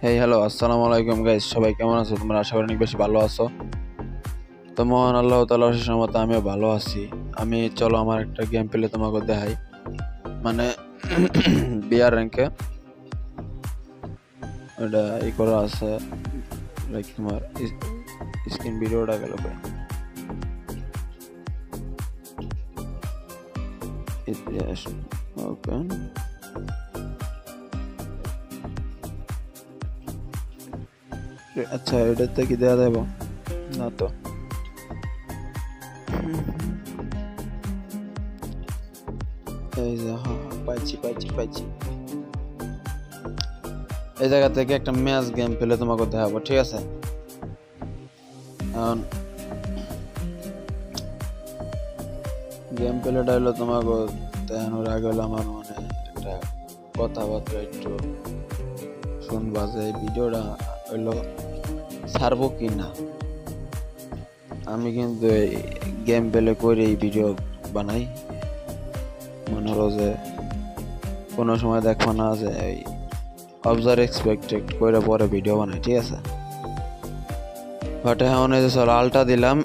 Hey hello, আসসালামু আলাইকুম guys. সবাই কেমন আছো? তোমরা আশা করি অনেক বেশি ভালো আছো। তো মহান আল্লাহ তাআলার অশেষ রহমতে আমিও ভালো আছি। চলো আমার একটা গেম প্লে তোমাকে দেখাই, মানে বিআর র্যাঙ্কে ওটা করা আছে। লাইক তোমার স্ক্রিন ভিডিওটা গেল ভাই, ওপেন। আচ্ছা, এটাতে কি দেওয়া দেবো না তো? এই যে পাইছি। এই জায়গা থেকে একটা ম্যাচ গেম পেলে তোমাকে দেখাবো, ঠিক আছে? এখন গেম প্লেটা হলো তোমাকে দেখানোর আগে হলো আমার মানে একটা কথাবার্তা একটু শুনবা যে এই ভিডিওটা হইলো ছাড়বো কি না। আমি কিন্তু এই গেম প্লে করে এই ভিডিও বানাই, মনে হলো যে কোনো সময় দেখবো না যে এই অবজার্ভ এক্সপেক্টেড করে পরে ভিডিও বানাই, ঠিক আছে? বাট এখন এই যে চলো আলট্রা দিলাম,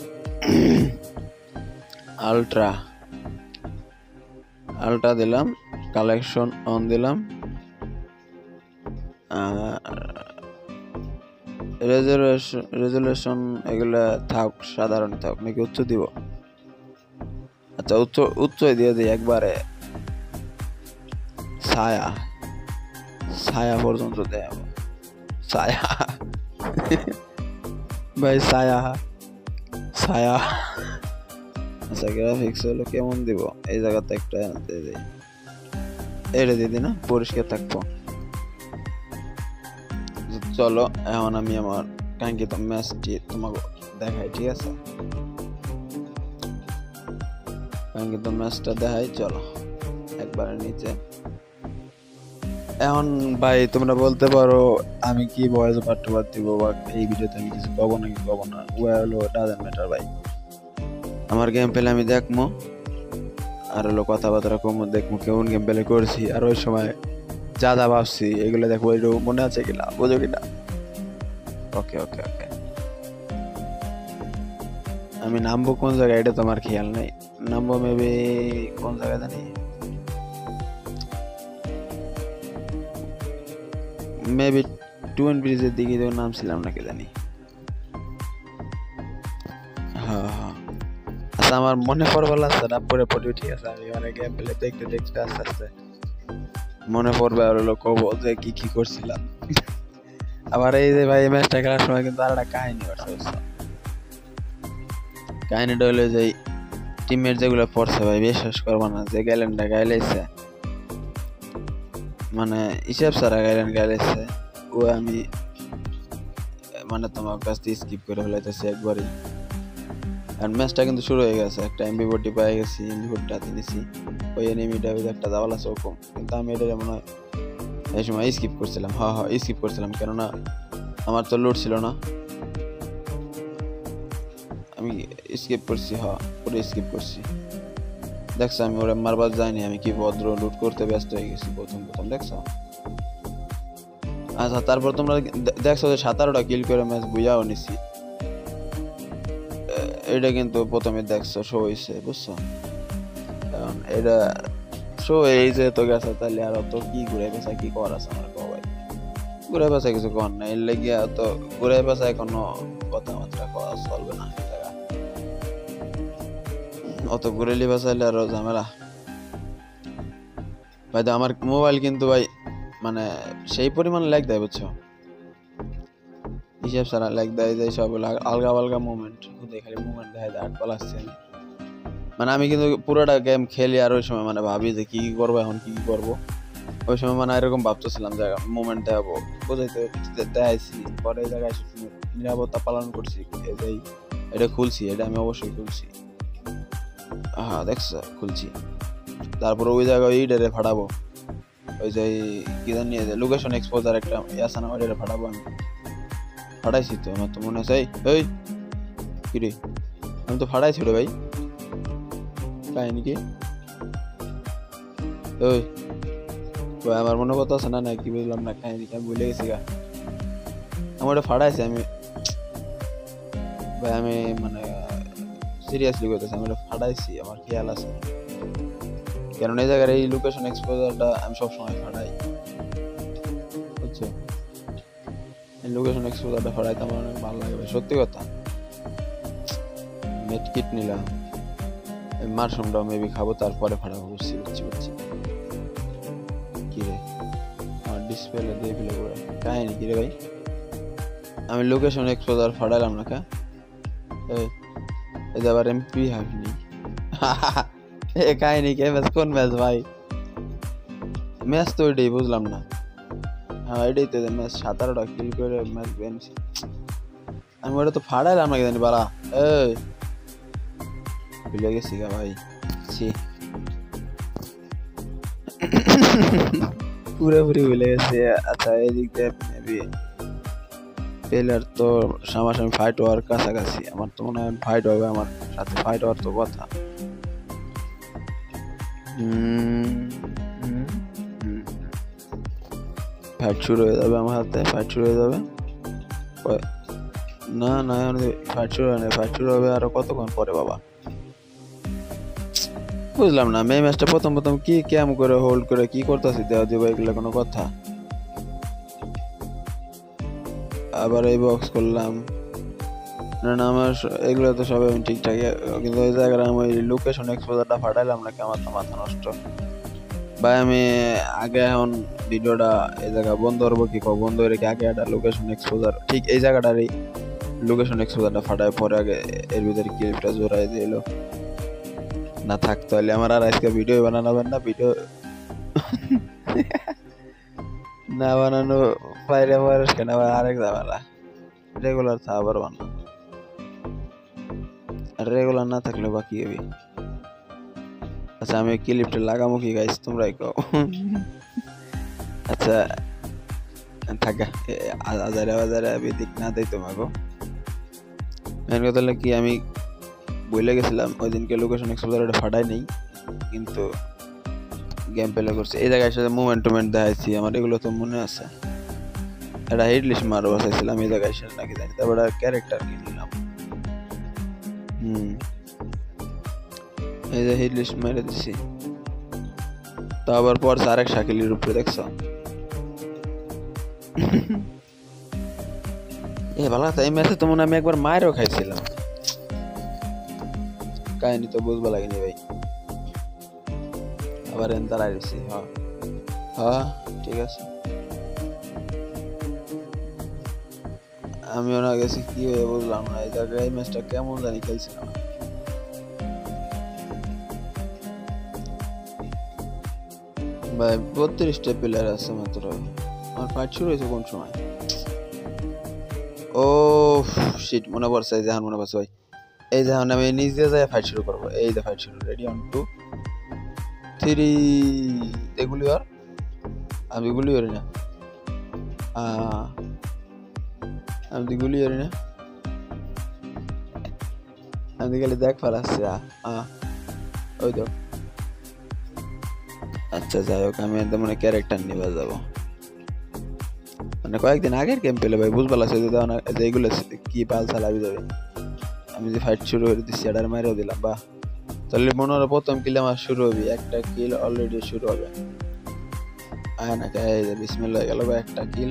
আলট্রা দিলাম, কালেকশন অন দিলাম, রেজুলেশন এগুলা থাক, সাধারণ থাক নাকি উচ্চ দিব? আচ্ছা উচ্চই দিয়ে দিই একবারে, ছায়া পর্যন্ত দেব। ছায়া ভাই, ছায়া। আচ্ছা, গ্রাফিক্স হলো কেমন দিব? এই জায়গাতে একটা এটা দিদি না, পরিষ্কার থাকবো। চলো এখন আমি আমার কাঙ্ক্ষিত ম্যাচটি তোমাকে দেখাই, ঠিক আছে? কাঙ্ক্ষিত ম্যাচটা দেখাই, চলো একবারে নিচে। এখন ভাই তোমরা বলতে পারো আমি কি ভয়েস ওভার দিব বা এই ভিডিওতে আমি কিছু পাবো নাকি পাবো না, হলো ডাজন্ট ম্যাটার ভাই। আমার গেম প্লে আমি দেখবো, আর হলো কথাবার্তা কমো, দেখবো কেমন গেম প্লে করছি, আর ওই সময় যা ভাবছি এগুলো দেখবো, একটু মনে আছে কিনা, বোঝো কিনা। ওকে, আমি নামবো কোন জায়গায় এটা তোমার খেয়াল নেই? নামবো মেবি কোন জায়গায় জানি, মেবি টুয়েন ব্রিজের দিকে নামছিলাম নাকি জানি। হ্যাঁ, আচ্ছা আমার মনে পড়বে আসছে না, পরে ঠিক আছে? আমি মানে গেম প্লে দেখতে আস্তে আস্তে মনে পড়বে, আর হলো কব যে কি করছিলাম। আবার এই যে ভাই ম্যাচটা খেলার সময় কিন্তু আর একটা কাহিনী ঘটছে। কাহিনীটা হলো যে টিমের যেগুলো পড়ছে ভাই, বিশ্বাস করবো না, যে গ্যালেন্ডটা গাইলাইছে, মানে হিসাব সারা গাইলাইছে ও, আমি মানে তোমার কাছ থেকে স্কিপ করে ফেলাইতেছি একবারই। আর ম্যাচটা কিন্তু শুরু হয়ে গেছে, একটা এমবি40 পেয়ে গেছি, এমবি40 হাতে নিছি, ওই এনিমিটা একটা দাওয়াল আছে ওরকম, কিন্তু আমি এটা মনে হয় এই সময় স্কিপ করছিলাম। স্কিপ করছিলাম, কেননা আমার তো লোড ছিল না, আমি স্কিপ করছি। পুরো স্কিপ করছি। দেখছো আমি ওরা মারবার যাইনি, আমি কি ভদ্র লুট করতে ব্যস্ত হয়ে গেছি প্রথম দেখছো। আচ্ছা, তারপর তোমরা দেখছো যে 17টা কিল করে ম্যাচ বুঝাও নিছি, এটা কিন্তু প্রথমে দেখছো শো হয়েছে, বুঝছো? কারণ এটা শো এই যে তো গেছে, তাহলে আর তো কি ঘুরে পেঁচা কি কর আছে আমার ভাই? ঘুরে পেঁচা কিছু কর না, এর লেগে তো ঘুরে পেঁচায় কোনো কথাবার্তা করা চলবে না। অত ঘুরেলি পেঁচাইলে আরো ঝামেলা ভাই। তো আমার মোবাইল কিন্তু ভাই মানে সেই পরিমাণ ল্যাগ দেয়, বুঝছো? হিসাব সারা ল্যাগ দেয়, যে সব আলগা মুভমেন্ট, খালি মুভমেন্ট দেখায় 8 কল আসছে। মানে আমি কিন্তু পুরোটা গেম খেলি, আর ওই সময় মানে ভাবি যে কি করবো এখন, কি করবো। ওই সময় মানে এরকম ভাবতেছিলাম যে মুভমেন্ট দেখাবো, বুঝাইতে দেখাইছি। পরে এই জায়গায় নিরাপত্তা পালন করছি, এটা খুলছি, এটা আমি অবশ্যই খুলছি। হ্যাঁ দেখছো, খুলছি। তারপর ওই জায়গায় ইডারে ফাটাবো, ওই যে কি জানি লোকেশন এক্সপোজার একটা আছে না, ওইটা ফাটাবো। আমি ফাটাইছি তো, আমার তো মনে আছে। এই কিরে, আমি তো ফাটাইছি রে ভাই, কাহিনী কি? ওই ভাই আমার মনে কথা আছে না কি বুঝলাম না, কাহিনী আমি ভুলে গেছি গা। আমি ওটা ফাটাইছি ভাই আমি মানে সিরিয়াসলি কইতেছি, আমি ওটা ফাটাইছি, আমার খেয়াল আছে। কারণ এই জায়গার এই লোকেশন এক্সপোজারটা আমি সবসময় ফাটাই, বুঝছো? এই লোকেশন এক্সপোজারটা ফাটাইতে আমার অনেক ভালো লাগে ভাই, সত্যি কথা। মেড কিট নিলাম, এই মাশরুমটাও মেবি খাবো, তারপরে ফাটাবো। বুঝছি কি রে আমার ডিসপ্লে দিয়ে ফেলে করে কাহিনী কি রে ভাই? আমি লোকেশন এক্সপোজার ফাটাইলাম না কা, এই আবার এমপি হাফনি এ কাহিনী কে ম্যাচ, কোন ম্যাচ ভাই? ম্যাচ তো এটাই বুঝলাম না। হ্যাঁ এটাই তো ম্যাচ, 17টা কিল করে ম্যাচ বেনছি আমি। ওটা তো ফাটাইলাম না জানি বাড়া, এই ভুলে গেছি গা ভাই, ছি পুরোপুরি ভুলে গেছি। আচ্ছা এদিক দিয়ে মেবি প্লেয়ার তো সামনাসামনি ফাইট হওয়ার কাছাকাছি, আমার তো মনে হয় ফাইট হবে, আমার সাথে ফাইট হওয়ার তো কথা। ফাইট শুরু হয়ে যাবে আমার হাতে, ফাইট শুরু হয়ে যাবে। না না ফাইট শুরু হয় না, ফাইট শুরু হবে আরো কতক্ষণ পরে বাবা। বুঝলাম না মে ম্যাচটা প্রথম কি ক্যাম করে হোল্ড করে কি করতেছি, দেওয়া দিব এগুলো কোনো কথা? আবার এই বক্স করলাম না না, আমার এগুলো তো সব আমি ঠিকঠাক, কিন্তু ওই জায়গায় আমি ওই লোকেশন এক্সপোজারটা ফাটাইলাম নাকি, আমার তো মাথা নষ্ট ভাই। আমি আগে এখন ভিডিওটা এই জায়গা বন্ধ করবো কি বন্ধ রেখে আগে একটা লোকেশন এক্সপোজার, ঠিক এই জায়গাটারই লোকেশন এক্সপোজারটা ফাটায় পরে আগে এর ভিতরে ক্লিপটা জোড়াই দিল না থাকতো, তাহলে আমার আর আজকে ভিডিও বানাবেন না, ভিডিও না বানানো বাইরে বয়স কেন আবার আরেক ঝামেলা, রেগুলার থা আবার বানা, রেগুলার না থাকলে বাকি হবে। আচ্ছা আমি ক্লিপটা লাগামো কি গাইস তোমরাই কও? আচ্ছা থাকা আজারে দিক না দেয় তোমাকে। মেন কথা হলো কি আমি বলে গেছিলাম ওই দিনকে লোকেশন এক্সপোজার ওটা ফাটাই নেই, কিন্তু গেম প্লে করছে। এই জায়গায় সাথে মুভমেন্ট দেখাইছি আমার, এগুলো তো মনে আছে। একটা হিট লিস্ট মারো বসাইছিলাম এই জায়গায় শেষ নাকি জানি, তারপর ক্যারেক্টার কিনলাম। এই যে হিট লিস্ট মেরে দিছি, তো আবার পর আরেক শাকিলের উপরে দেখছো। এ ভালো কথা, এই ম্যাচে তো মনে আমি একবার মায়েরও খাইছিলাম, কাহিনী তো বুঝবা লাগেনি ভাই। আবার এন্টার আইছি, হ্যাঁ ঠিক আছে। আমিও না গেছি কি হয়ে বুঝলাম না, এই জায়গায় এই ম্যাচটা কেমন জানি খেলছিলাম। ভাই 32টা প্লেয়ার আছে মাত্র, আমার ফাইট শুরু হয়েছে কোন সময়? ও শিট, মনে পড়ছে, এই যখন মনে পড়ছে ভাই, এই যখন আমি নিজে যাই ফাইট শুরু করবো, এই যে ফাইট শুরু, রেডি 1 2 3 এগুলি আর আমি গুলি করি না, আমি গুলি করি না, আমি গেলে দেখ ফেলাচ্ছি ওই তো। আচ্ছা যাই হোক, আমি একদম মানে ক্যারেক্টার নিয়ে যাবো, মানে কয়েকদিন আগের গেম পেলে ভাই বুঝবার লাগছে যে এইগুলো কি পাল চালাবি যাবে। আমি যে ফাইট শুরু করে দিচ্ছি এটার মাইরেও দিলাম, বাহ তাহলে মনে হলো প্রথম কিল আমার শুরু হবে, একটা কিল অলরেডি শুরু হবে। আয় না বিসমিল্লাহ গেল ভাই, একটা কিল,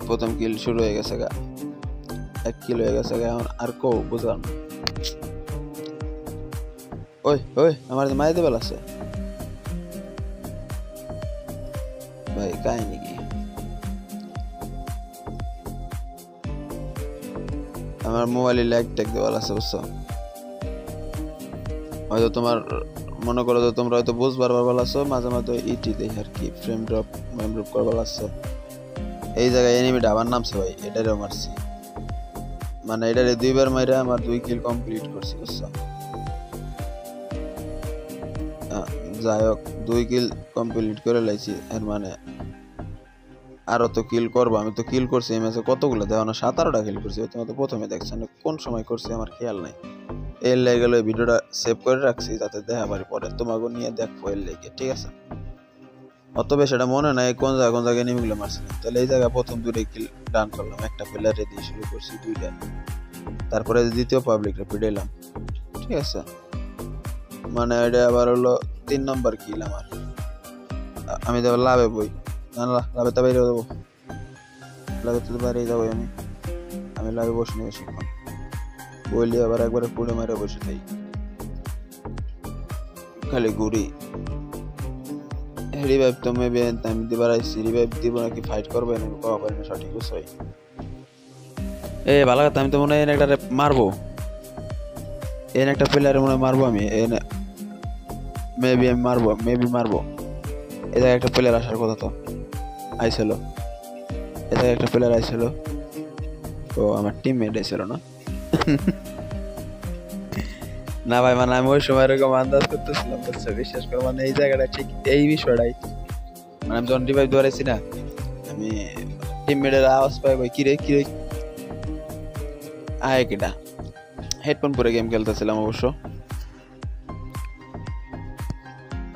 প্রথম কিল শুরু হয়ে গেছে গা, 1 কিল হয়ে গেছে গা, এখন আর কো বুঝলাম না। ওই আমার মাই দেবে আছে ভাই, কাহিনী কি? আমার মোবাইলে ল্যাগ ট্যাগ দেওয়া আছে বুঝছো, হয়তো তোমার মনে করো যে তোমরা হয়তো বুঝবার পারবার আছো, মাঝে মাঝে ইটি দেখি আর কি, ফ্রেম ড্রপ করবার আসছো। এই জায়গায় এনিমিটা আবার নামছে ভাই, এটারেও মারছি, মানে এটারে 2বার মাইরা আমার 2 কিল কমপ্লিট করছি বুঝছো। যাই হোক 2 কিল কমপ্লিট করে লাইছি, এর মানে আরো তো কিল করবো, আমি তো কিল করছি এই ম্যাচে কতগুলো দেখো না, 17টা কিল করছি। তোমার তো প্রথমে দেখছেন, কোন সময় করছি আমার খেয়াল নাই। এর লেগে গেলে ভিডিওটা সেভ করে রাখছি যাতে দেখা পারি পরে তোমাকে নিয়ে দেখবো এর লেগে, ঠিক আছে। অত বেশ এটা মনে নাই কোন জায়গায় নেমেগুলো মারছিলাম। তাহলে এই জায়গায় প্রথম 2টা কিল ডান করলাম, একটা প্লেয়ারে দিয়ে শুরু করছি 2টা, তারপরে দ্বিতীয় পাবলিকটা পিটাইলাম, ঠিক আছে। মানে এটা আবার হলো 3 নম্বর কিল আমার। আমি তো লাভে বই, না লাভে তো বাইরে যাবো, লাভে তো বাইরে যাবো আমি লাভে বসে নিয়ে বেশিক্ষণ বইলে আবার একবারে পুড়ে মারে বসে থাই, খালি ঘুরি। রিভাইভ তো মেবি আমি দিবার আইসি, রিভাইভ দিব নাকি ফাইট করবে নাকি কওয়া পারি না সঠিক বুঝছই। ভালো কথা, আমি তো মনে হয় একটা মারবো, একটা প্লেয়ারে মনে হয় মারবো আমি, মেবি মারবো। এ জায়গায় একটা প্লেয়ার আসার কথা তো আইছিল, এ জায়গায় একটা প্লেয়ার আইছিল, তো আমার টিমমেট আইছিল না। না ভাই, মানে আমি ওই সময় এরকম আন্দাজ করতেছিলাম, বুঝছো, বিশ্বাস করো। মানে এই জায়গাটা ঠিক এই বিষয়টাই, মানে আমি যখন রিভাইভ ধরেছি না, আমি টিমমেটের আওয়াজ পাই, ভাই কিরে আয় কিটা, হেডফোন পরে গেম খেলতেছিলাম অবশ্য,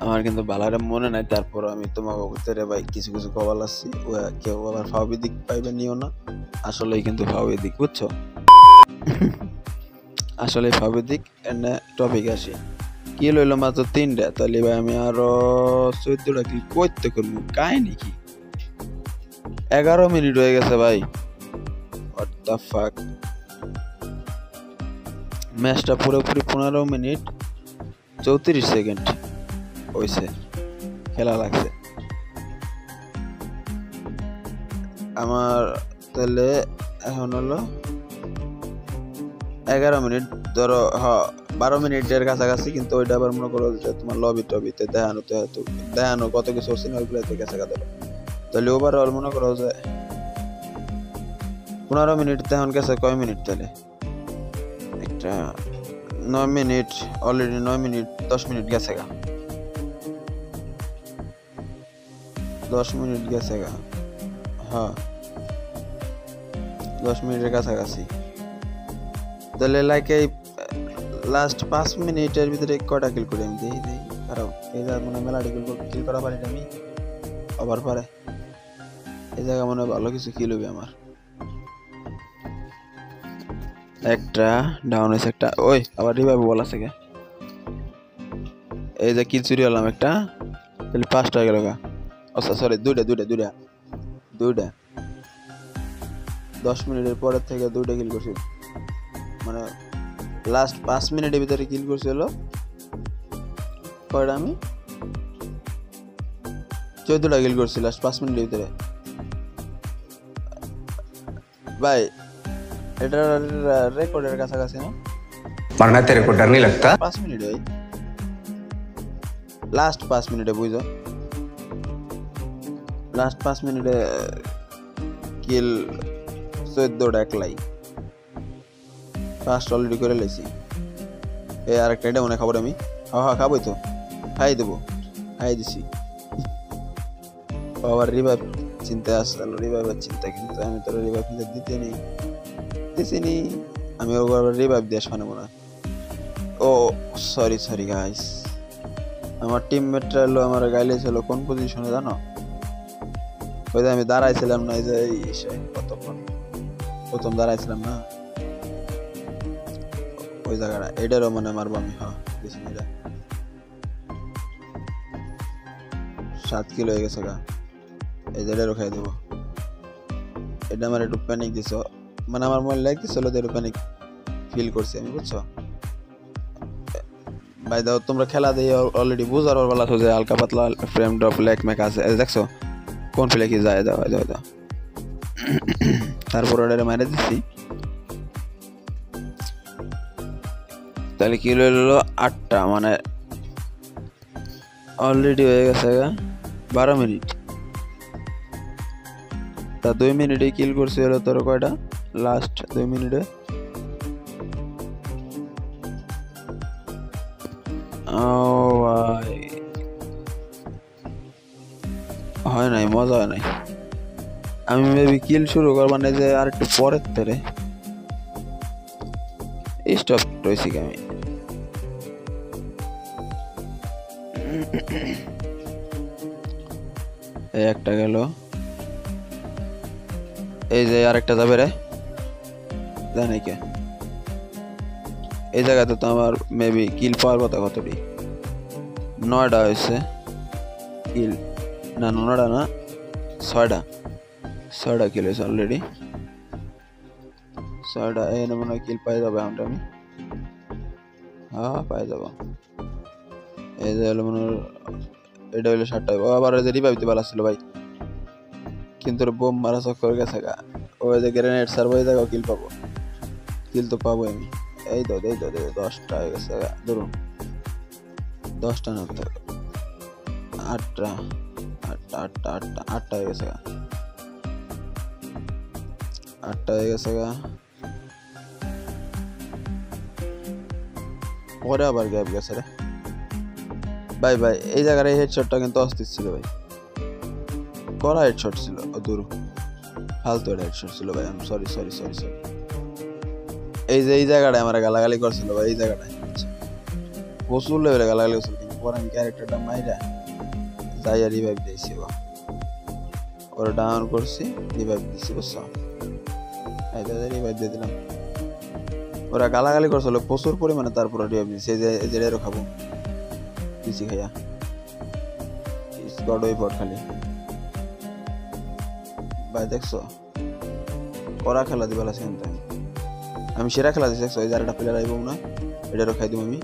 আমার কিন্তু ভালো মনে নাই। তারপর আমি তোমাকে ভিতরে ভাই কিছু কবার আসছি, কেউ আবার ফাওবি দিক পাইবে নিও না, আসলেই কিন্তু ফাওবি দিক, বুঝছো। আসলে ফাওবি দিক এনে টপিক আসি, কি লইলো মাত্র 3টা, তাহলে ভাই আমি আরো 14টা কি করতে করবো, কাহিনী কি 11 মিনিট হয়ে গেছে ভাই, হোয়াট দ্য ফাক। ম্যাচটা পুরোপুরি 15 মিনিট 34 সেকেন্ড হয়েছে খেলা লাগছে আমার। তাহলে এখন হলো 11 মিনিট ধরো, 12 মিনিটের কাছাকাছি, কিন্তু ওইটা আবার মনে করো যে তোমার টবিতে দেখানো কত কিছু অরিজিনাল প্লেতে কাছাকাছি ধরো, তাহলে ওভারঅল মনে করো যে 15 মিনিট এখন গেছে কয় মিনিট, তাহলে একটা 9 মিনিট, অলরেডি 9 মিনিট 10 মিনিট গেছে গা, 10 মিনিট গেছে গা, 10 মিনিটের কাছাকাছি। তাহলে লাইক এই লাস্ট 5 মিনিটের ভিতরে কয়টা কিল করি আমি, দিই কারণ এই জায়গা মনে মেলাটি কিল করা পারি আমি, আবার পারে এই জায়গা মনে ভালো কিছু কিল হবে আমার। একটা ডাউন হয়েছে, একটা ওই আবার রিভাইভ বল আছে গে, এই যে কিল চুরি হলাম একটা, তাহলে 5টা হয়ে গেল গা। আচ্ছা সরি, দুইটা 10 মিনিটের পরের থেকে 2টা কিল করছি, মানে লাস্ট 5 মিনিটের ভিতরে কিল করছি হলো কয়টা, আমি 14টা কিল করছি লাস্ট 5 মিনিটের ভিতরে ভাই। এটা রেকর্ডের কাছাকাছি না, वरना तेरे को डर नहीं लगता। 5 মিনিট ভাই, লাস্ট 5 মিনিটে বুঝো, লাস্ট 5 মিনিটে কিল 14টা একলাই, 5টা অলরেডি করে লাইছি। আরেকটা এটা মনে খাবার আমি, খাবোই তো, খাই দেবো, খাই দিছি। আবার রিভাইভ চিন্তা আসলো, রিভাইভের চিন্তা, কিন্তু আমি তো রিভাইভ দিতেনি, আমি আবার রিভাইভ দিয়ে শোনে মনে হয়। ও সরি গাইস, আমার টিমমেটরা হলো আমার গাইলে ছিল কোন পজিশনে জানো, ওই যে আমি দাঁড়াইছিলাম না, এই যে কতক্ষণ প্রথম দাঁড়াইছিলাম না ওই জায়গাটা, এটারও মানে মারবো আমি। 7 কিলো হয়ে গেছে গা, এই জায়গাটা খাই দেবো। এটা আমার একটু প্যানিক দিছ, মানে আমার মনে লাগতেছিল যে একটু প্যানিক ফিল করছি আমি, বুঝছো ভাই। দাও তোমরা খেলা দিয়ে অলরেডি বুঝার বেলা তো যে হালকা পাতলা ফ্রেম ড্রপ লেক ম্যাক আছে, দেখছো কোন ফিলে কি যায়, দাও তারপর ওটা মাইরে দিচ্ছি। তাহলে কি হলো 8টা, মানে অলরেডি হয়ে গেছে 12 মিনিট। তা 2 মিনিটে কিল করছে হলো তোর কয়টা, লাস্ট 2 মিনিটে হয় নাই, মজা হয় নাই। আমি মেবি কিল শুরু করবার না যে আর একটু পরের তেরে স্টপ রয়েছি আমি। এই একটা গেল, এই যে আরেকটা যাবে রে, জানি কে। এই জায়গাতে তো আমার মেবি কিল পাওয়ার কথা কতটি, 9টা হয়েছে কিল, না 9টা না 6টা কিল হয়েছে অলরেডি। 6টা এই মনে হয় কিল পাই যাবে এখন আমি, হ্যাঁ পাই যাব। এই যে হলো মনে এটা হলো 7টা, আবার ওই যে রিভাইভ দিতে পারছিল ভাই, কিন্তু বোম মারা চক্কর গেছে গা। ওই যে গ্রেনেড সার্ভ হয়ে যাবে, কিল পাবো, কিল তো পাবো আমি। এই তো 10টা হয়ে গেছে গা, ধরুন 10টা না তো 8টা হয়ে গেছে গা, 8টা হয়ে গেছে গা। পরে আবার গ্যাপ গেছে রে ভাই। এই জায়গার এই হেডশটটা কিন্তু অস্থির ছিল ভাই, করা হেডশট ছিল, দূর ফালতু হেডশট ছিল ভাই। আমি সরি। এই যে এই জায়গাটায় আমার গালাগালি করছিল ভাই, এই জায়গাটায় প্রচুর লেভেলে গালাগালি করছিল, কিন্তু পরে আমি ক্যারেক্টারটা মাইরা যাইয়া রিভাইভ দিয়েছি, ওরা ডাউন করছি, রিভাইভ দিচ্ছি, বুঝছো? রিভাইভ দিয়ে দিলাম। ওরা গালাগালি করছিল প্রচুর পরিমাণে, তারপরে রিভাইভ দিচ্ছি। এই যে এরও খাবো দিচ্ছি খাইয়া, স্কোয়াড ওই পট খালি ভাই, দেখছো করা খেলা দিবে আছে, কিন্তু আমি সেরা খেলা দিচ্ছি। দেখছো এই যারা প্লেয়ার আইব না, এটারও খাই দিব আমি।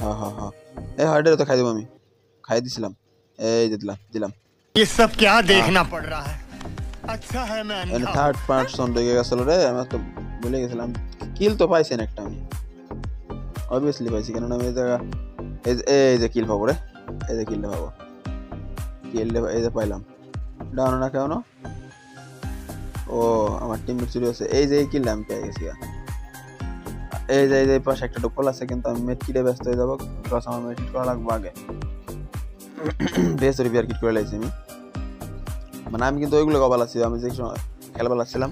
হ্যাঁ এই এটারও তো খাই দিব আমি, খাই দিছিলাম। এই যে দিলাম। ये सब क्या देखना पड़ रहा है? अच्छा है मैं এনে থার্ড পারসন ঢুকে গেছিল রে, আমি তো ভুলে গেছিলাম। কিল তো পাইছেন একটা, আমি অবভিয়াসলি পাইছি, কারণ আমি এই যে কিল পাবো রে, এই যে কিলটা পাবো, এই যে পাইলাম। ডাউন না কেন, ও আমার টিমমেট চুরি হচ্ছে। এই যে এই কিলটা আমি পেয়ে গেছি। এই যে পাশে একটা টোপল আছে, কিন্তু আমি মেট কিটে ব্যস্ত হয়ে যাবো, বিকজ আমার মেট কিট করা লাগবে আগে। বেশ রিপেয়ার কিট করে লাইছি আমি, মানে আমি কিন্তু ওইগুলো বালাচ্ছি, আমি যে সময় খেলা বালাচ্ছিলাম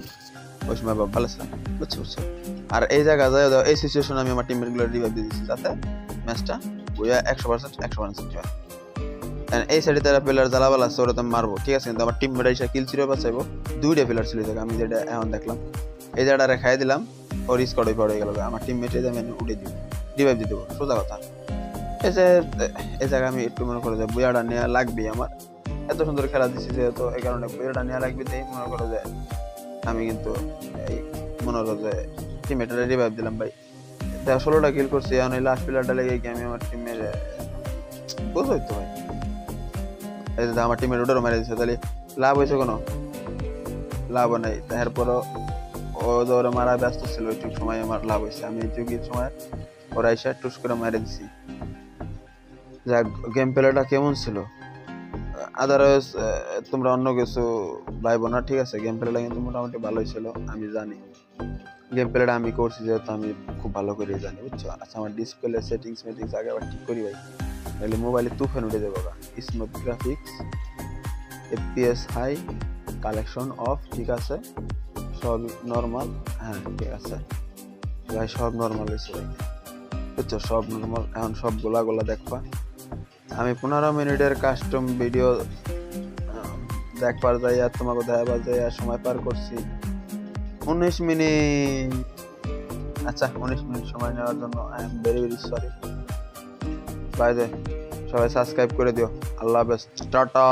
ওই সময় বালাচ্ছিলাম, বুঝছো? আর এই জায়গা যায় এই সিচুয়েশনে আমি আমার টিমমেট গুলো রিভাইভ দিয়ে দিচ্ছি, যাতে ম্যাচটা বইয়া 100% হয়। এই সাইডে তারা প্লেয়ার জ্বালা বালাচ্ছে, ওরা তো মারবো, ঠিক আছে, কিন্তু আমার টিমমেট এসে কিল ছিল বাঁচাইবো। 2টা প্লেয়ার ছিল, আমি যেটা এখন দেখলাম, এই জায়গাটা রেখাই দিলাম, ওর স্কোয়াড ওই পড়ে গেল। আমার টিমমেটে আমি উঠে দিব, রিভাইভ দিয়ে দেবো, সোজা কথা। এই জায়গায় আমি একটু মনে করো যে বুয়াটা নেওয়া লাগবে, আমার এত সুন্দর খেলা দিচ্ছি যেহেতু, এই কারণে বুয়াটা নেওয়া লাগবে। তাই মনে করো যে আমি কিন্তু এই মনে করো যে টিমমেটের রিভাইভ দিলাম ভাই। 16টা কিল করছি, এখন এই লাস্ট প্লেয়ারটা লেগে গিয়ে আমি আমার টিমের বুঝোই তো ভাই, এই যে আমার টিমের ওটারও মেরে দিচ্ছে, তাহলে লাভ হয়েছে? কোনো লাভ নাই। তারপরও ও ওরা মারা ব্যস্ত ছিল, ওইটুক সময় আমার লাভ হয়েছে। আমি এইটুকুর সময় ওরা এসে টুস করে মেরে দিছি। যাক, গেম প্লেটা কেমন ছিল আদারওয়াইজ তোমরা অন্য কিছু ভাইবো না, ঠিক আছে? গেম প্লেটা কিন্তু মোটামুটি ভালোই ছিল, আমি জানি গেম প্লেটা আমি করছি যেহেতু আমি খুব ভালো করে জানি, বুঝছো? আচ্ছা, আমার ডিসপ্লে সেটিংস আগে আবার ঠিক করি ভাই, তাহলে মোবাইলে তুফান উঠে যাবো। Smooth graphics, FPS high, collection of, ঠিক আছে, সব নর্মাল। হ্যাঁ ঠিক আছে ভাই, সব নর্মাল হয়েছে ভাই, বুঝছো? সব নর্মাল। এখন সব গোলা দেখবা। আমি 15 মিনিটের কাস্টম ভিডিও দেখবার যাই আর তোমাকে দেখাবার যাই আর সময় পার করছি 19 মিনিট। আচ্ছা, 19 মিনিট সময় নেওয়ার জন্য I am very sorry. Bye, সবাই সাবস্ক্রাইব করে দিও। আল্লাহ হাফেজ, টাটা।